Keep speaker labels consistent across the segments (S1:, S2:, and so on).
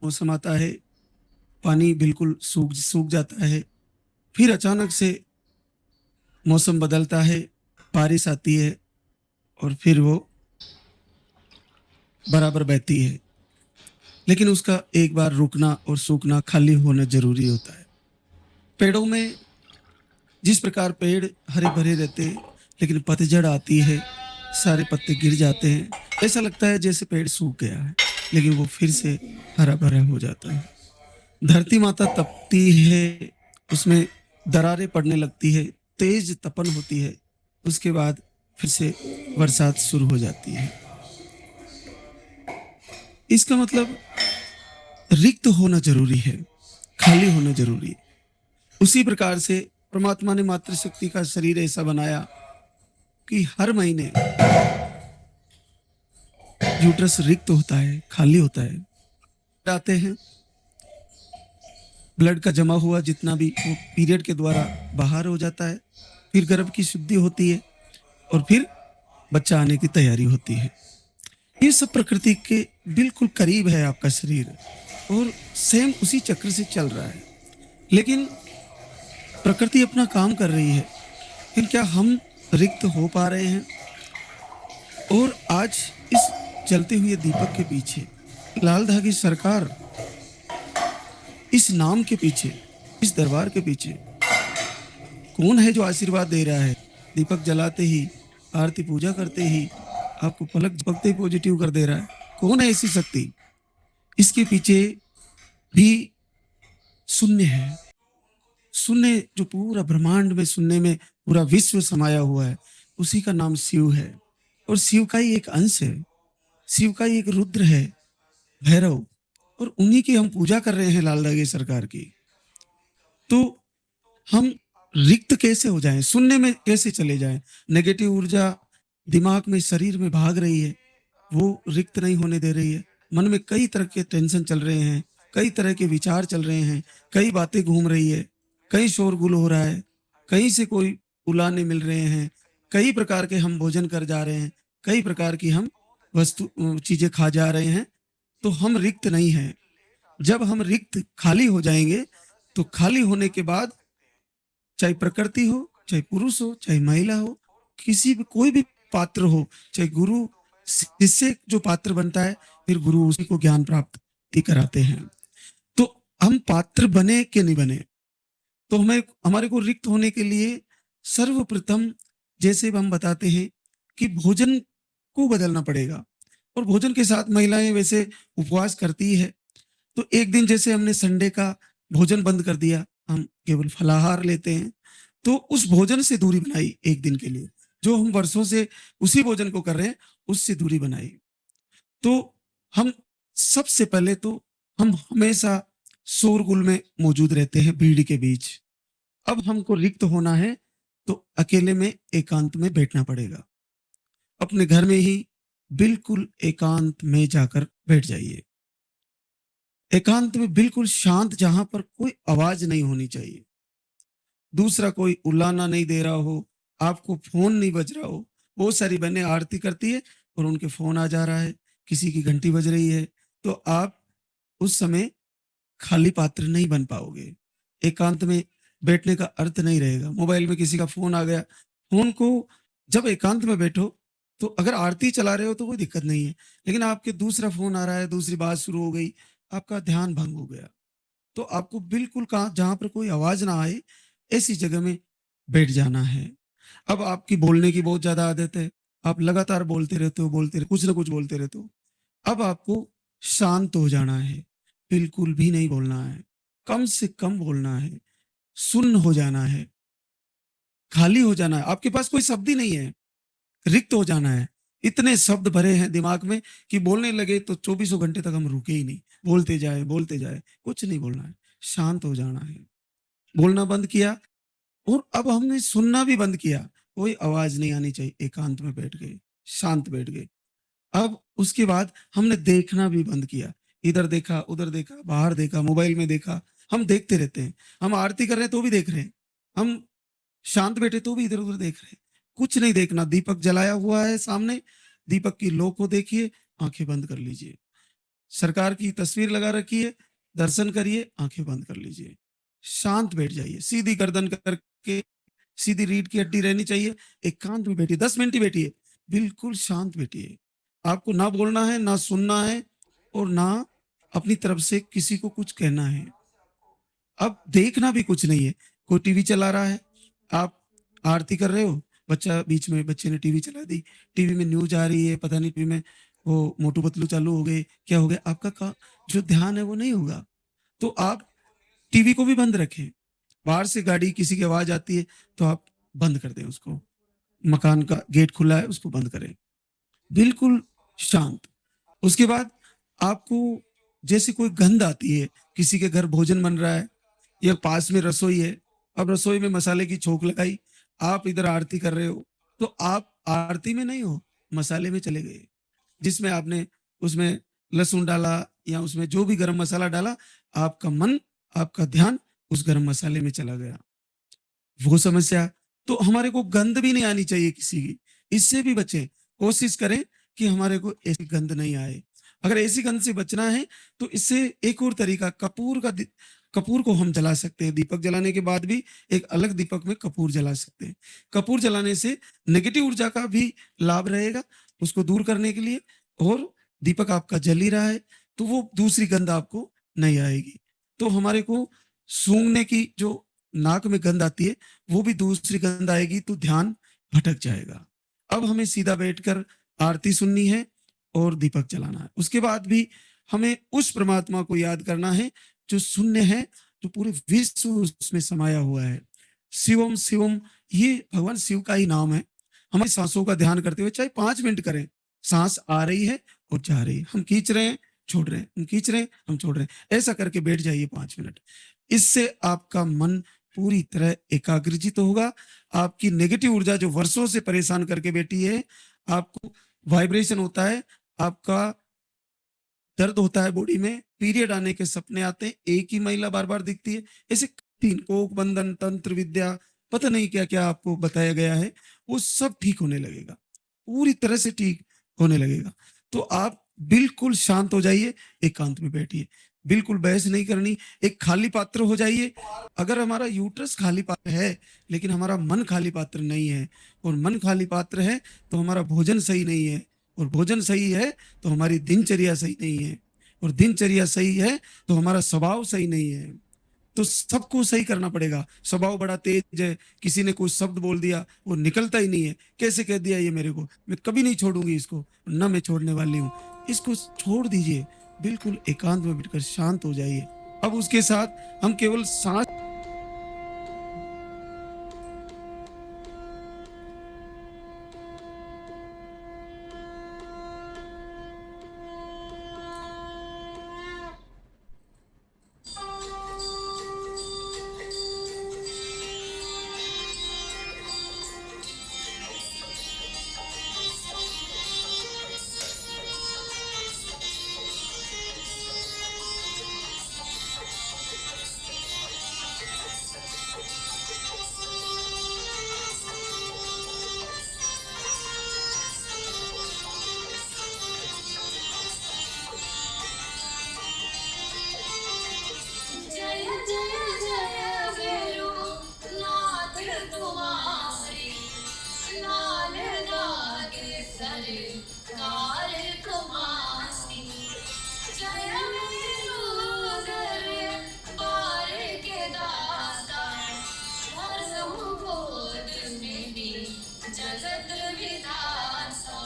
S1: मौसम आता है, पानी बिल्कुल सूख सूख जाता है। फिर अचानक से मौसम बदलता है, बारिश आती है और फिर वो बराबर बहती है। लेकिन उसका एक बार रुकना और सूखना, खाली होना ज़रूरी होता है। पेड़ों में जिस प्रकार पेड़ हरे-भरे रहते हैं, लेकिन पतझड़ आती है, सारे पत्ते गिर जाते हैं। ऐसा लगता है जैसे पेड़ सूख गया है, लेकिन वो फिर से हरा-भरा हो जाता है। धरती माता तपती है, उसमें दरारें पड़ने लगती है, तेज तपन होती है, उसके बाद फिर से बरसात शुरू हो जाती है। इसका मतलब रिक्त होना ज़रूरी है, खाली होना ज़रूरी है। उसी प्रकार से परमात्मा ने मातृशक्ति का शरीर ऐसा बनाया कि हर महीने यूट्रस रिक्त होता है, खाली होता है। आते हैं, ब्लड का जमा हुआ जितना भी वो पीरियड के द्वारा बाहर हो जाता है, फिर गर्भ की शुद्धि होती है और फिर बच्चा आने की तैयारी होती है। ये सब प्रकृति के बिल्कुल करीब है आपका शरीर और सेम उसी चक्र से चल रहा है। लेकिन प्रकृति अपना काम कर रही है, लेकिन क्या हम रिक्त हो पा रहे हैं? और आज इस जलते हुए दीपक के पीछे, लाल धागी सरकार, इस नाम के पीछे, इस दरबार के पीछे कौन है जो आशीर्वाद दे रहा है? दीपक जलाते ही, आरती पूजा करते ही आपको पलक झपकते ही पॉजिटिव कर दे रहा है। कौन है ऐसी शक्ति? इसके पीछे भी शून्य है। शून्य जो पूरा ब्रह्मांड में, शून्य में पूरा विश्व समाया हुआ है, उसी का नाम शिव है। और शिव का ही एक अंश है, शिव का ही एक रुद्र है, भैरव, और उन्हीं की हम पूजा कर रहे हैं, लाल धागे सरकार की। तो हम रिक्त कैसे हो जाएं, शून्य में कैसे चले जाएं? नेगेटिव ऊर्जा दिमाग में, शरीर में भाग रही है, वो रिक्त नहीं होने दे रही है। मन में कई तरह के टेंशन चल रहे हैं, कई तरह के विचार चल रहे हैं, कई बातें घूम रही है, कहीं शोरगुल हो रहा है, कहीं से कोई बुलाने मिल रहे हैं, कई प्रकार के हम भोजन कर जा रहे हैं, कई प्रकार की हम वस्तु चीजें खा जा रहे हैं। तो हम रिक्त नहीं हैं। जब हम रिक्त खाली हो जाएंगे, तो खाली होने के बाद, चाहे प्रकृति हो, चाहे पुरुष हो, चाहे महिला हो, किसी भी कोई भी पात्र हो, चाहे गुरु, इससे जो पात्र बनता है, फिर गुरु उसी को ज्ञान प्राप्त ही कराते हैं। तो हम पात्र बने कि नहीं बने, तो हमें, हमारे को रिक्त होने के लिए सर्वप्रथम, जैसे हम बताते हैं कि भोजन को बदलना पड़ेगा। और भोजन के साथ महिलाएं वैसे उपवास करती है, तो एक दिन जैसे हमने संडे का भोजन बंद कर दिया, हम केवल फलाहार लेते हैं, तो उस भोजन से दूरी बनाई एक दिन के लिए। जो हम वर्षों से उसी भोजन को कर रहे हैं, उससे दूरी बनाई। तो हम सबसे पहले तो हम हमेशा शोरगुल में मौजूद रहते हैं, भीड़ के बीच। अब हमको रिक्त होना है, तो अकेले में, एकांत में बैठना पड़ेगा। अपने घर में ही बिल्कुल एकांत में जाकर बैठ जाइए। एकांत में बिल्कुल शांत, जहां पर कोई आवाज नहीं होनी चाहिए, दूसरा कोई उलाना नहीं दे रहा हो, आपको फोन नहीं बज रहा हो। बहुत सारी बहनें आरती करती है और उनके फोन आ जा रहा है, किसी की घंटी बज रही है, तो आप उस समय खाली पात्र नहीं बन पाओगे। एकांत में बैठने का अर्थ नहीं रहेगा। मोबाइल में किसी का फोन आ गया, फोन को, जब एकांत में बैठो, तो अगर आरती चला रहे हो तो कोई दिक्कत नहीं है, लेकिन आपके दूसरा फोन आ रहा है, दूसरी बात शुरू हो गई, आपका ध्यान भंग हो गया। तो आपको बिल्कुल, कहाँ जहां पर कोई आवाज ना आए, ऐसी जगह में बैठ जाना है। अब आपकी बोलने की बहुत ज्यादा आदत है, आप लगातार बोलते रहते हो, कुछ ना कुछ बोलते रहते हो। अब आपको शांत हो जाना है, बिल्कुल भी नहीं बोलना है, कम से कम बोलना है, सुन्न हो जाना है, खाली हो जाना है। आपके पास कोई शब्द ही नहीं है, रिक्त हो जाना है। इतने शब्द भरे हैं दिमाग में कि बोलने लगे तो चौबीसों घंटे तक हम रुके ही नहीं, बोलते जाए, कुछ नहीं बोलना है, शांत हो जाना है। बोलना बंद किया, और अब हमने सुनना भी बंद किया, कोई आवाज नहीं आनी चाहिए, एकांत में बैठ गए, शांत बैठ गए। अब उसके बाद हमने देखना भी बंद किया, इधर देखा, उधर देखा, बाहर देखा, मोबाइल में देखा। हम देखते रहते हैं, हम आरती कर रहे हैं तो भी देख रहे हैं, हम शांत बैठे तो भी इधर उधर देख रहे हैं। कुछ नहीं देखना, दीपक जलाया हुआ है सामने, दीपक की लो को देखिए, आंखें बंद कर लीजिए, सरकार की तस्वीर लगा रखी है, दर्शन करिए, आँखें बंद कर लीजिए। शांत बैठ जाइए, सीधी गर्दन करके, सीधी रीढ़ की हड्डी रहनी चाहिए, एकांत में बैठिए, 10 मिनट ही बैठिए, बिल्कुल शांत बैठिए। आपको ना बोलना है, ना सुनना है और ना अपनी तरफ से किसी को कुछ कहना है। अब देखना भी कुछ नहीं है, कोई टीवी चला रहा है, आप आरती कर रहे हो, बच्चा बीच में बच्चे ने टीवी चला दी, टीवी में न्यूज़ आ रही है, पता नहीं टीवी में वो मोटू पतलू चालू हो गए, क्या हो गया, आपका जो ध्यान है वो नहीं होगा। तो आप टीवी को भी बंद रखें, बाहर से गाड़ी किसी की आवाज़ आती है, तो आप बंद कर दें उसको, मकान का गेट खुला है उसको बंद करें, बिल्कुल शांत। उसके बाद आपको जैसे कोई गंध आती है, किसी के घर भोजन बन रहा है या पास में रसोई है, अब रसोई में मसाले की छोंक लगाई, आप इधर आरती कर रहे हो, तो आप आरती में नहीं हो, मसाले में चले गए, जिसमें आपने उसमें लहसुन डाला या उसमें जो भी गरम मसाला डाला, आपका मन, आपका ध्यान उस गरम मसाले में चला गया। वो समस्या, तो हमारे को गंध भी नहीं आनी चाहिए किसी की, इससे भी बचें। कोशिश करें कि हमारे को ऐसी गंध नहीं आए। अगर ऐसी गंध से बचना है तो इससे एक और तरीका, कपूर को हम जला सकते हैं। दीपक जलाने के बाद भी एक अलग दीपक में कपूर जला सकते हैं। कपूर जलाने से नेगेटिव ऊर्जा का भी लाभ रहेगा उसको दूर करने के लिए, और दीपक आपका जल ही रहा है तो वो दूसरी गंध आपको नहीं आएगी। तो हमारे को सूंघने की जो नाक में गंध आती है वो भी दूसरी गंध आएगी तो ध्यान भटक जाएगा। अब हमें सीधा बैठकर आरती सुननी है और दीपक जलाना है। उसके बाद भी हमें उस परमात्मा को याद करना है जो शून्य है, जो पूरे विश्व उसमें समाया हुआ है। शिवम शिवम, ये भगवान शिव का ही नाम है। हमारी सांसों का ध्यान करते हुए चाहे 5 मिनट करें, सांस आ रही है और जा रही है, हम खींच रहे हैं, छोड़ रहे हैं, हम खींच रहे हैं, हम छोड़ रहे हैं, ऐसा करके बैठ जाइए 5 मिनट। इससे आपका मन पूरी तरह एकाग्रचित होगा। आपकी नेगेटिव ऊर्जा जो वर्षों से परेशान करके बैठी है, आपको वाइब्रेशन होता है, आपका दर्द होता है बॉडी में, पीरियड आने के सपने आते हैं, एक ही महिला बार-बार दिखती है, ऐसे 3 कोक बंधन, तंत्र विद्या, पता नहीं क्या-क्या आपको बताया गया है, वो सब ठीक होने लगेगा, पूरी तरह से ठीक होने लगेगा। तो आप बिल्कुल शांत हो जाइए, एकांत में बैठिए, बिल्कुल बहस नहीं करनी, एक खाली पात्र हो जाइए। अगर हमारा यूट्रस खाली पात्र है, लेकिन हमारा मन खाली पात्र नहीं है, और मन खाली पात्र है, तो हमारा भोजन सही नहीं है, और भोजन सही है, तो हमारी दिनचर्या सही नहीं है, और दिनचर्या सही है, तो हमारा स्वभाव सही नहीं है। तो सबको सही करना पड़ेगा। स्वभाव बड़ा तेज है, किसी ने कोई शब्द बोल दिया, वो निकलता ही नहीं है, कैसे कह दिया ये मेरे को, मैं कभी नहीं छोड़ूंगी इसको, ना मैं छोड़ने वाली हूँ, इसको छोड़ दीजिए, बिल्कुल एकांत में बैठकर शांत हो जाइए। अब उसके साथ हम केवल सांस
S2: जय जय जय भैरो नाथ तुम्हारी, लाल दागे सरकार तुम्हारी। जय भैरो दर बार के दाता, धर्म गोद में भी जगत विधाता।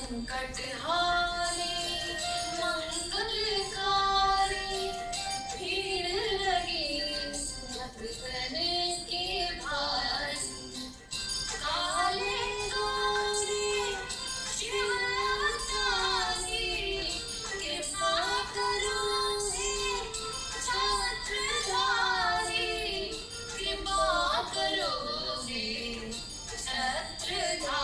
S2: संकट हारे मंगलकारी, भीड़ लगी भक्तन के भारी। काले गौरी शिव अवतारी, कृपा करोगे छत्रधारी, कृपा करोगे छत्रधारी।